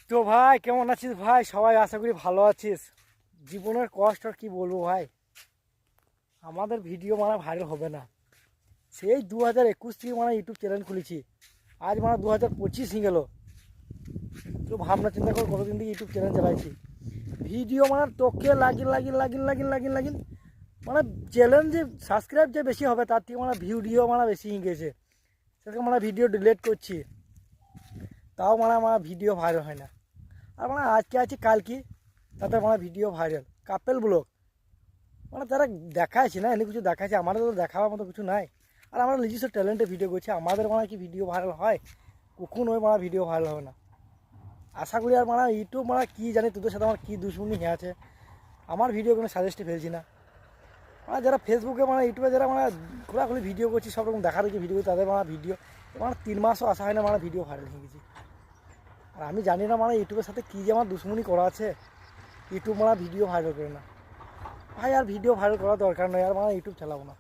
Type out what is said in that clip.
তো ভাই কেমন আছিস ভাই? সবাই আশা করি ভালো আছিস। জীবনের কষ্ট আর কি বলবো ভাই, আমাদের ভিডিও মানে ভাইরাল হবে না। সেই 2021 থেকে মানে ইউটিউব চ্যানেল খুলেছি, আজ মানে 2025 হয়ে গেল। তো ভাবনা চিন্তা করে কতদিন থেকে ইউটিউব চ্যানেল চালাইছি, ভিডিও মানে তোকে লাগিন মানে চ্যানেল যে সাবস্ক্রাইব যে বেশি হবে তার থেকে মানে ভিডিও মানে বেশি হয়ে গেছে। সেটাকে মানে ভিডিও ডিলিট করছি, তাও মানে আমার ভিডিও ভাইরাল হয় না। আর মানে আজকে আছে কালকে তাতে মানে ভিডিও ভাইরাল কাপেল ব্লগ, মানে তারা দেখাইছে না, এনে কিছু দেখাইছে, আমাদের তো দেখাবার মতো কিছু নাই। আর আমরা নিজস্ব ট্যালেন্টে ভিডিও করছি, আমাদের মানে কি ভিডিও ভাইরাল হয়? কখনোই মানে ভিডিও ভাইরাল হবে না আশা করি। আর মানে ইউটিউব মানে কি জানি তোদের সাথে আমার কী দুশ্মনী হয়ে আছে, আমার ভিডিও কোনো সাজেস্টে ফেলছি না। মানে যারা ফেসবুকে মানে ইউটিউবে যারা মানে খোলাখুলি ভিডিও করছি, সব রকম দেখা রয়েছে ভিডিও, তাদের মানে ভিডিও মানে 3 মাসও আসা হয় না মানে ভিডিও ভাইরাল হয়ে গেছে। আর আমি জানি না মানে ইউটিউবের সাথে কী যে আমার দুশ্মনী করা আছে, ইউটিউব মানে ভিডিও ভাইরাল করে না। ভাই আর ভিডিও ভাইরাল করার দরকার নয়, আর মানে ইউটিউব চালাবো না।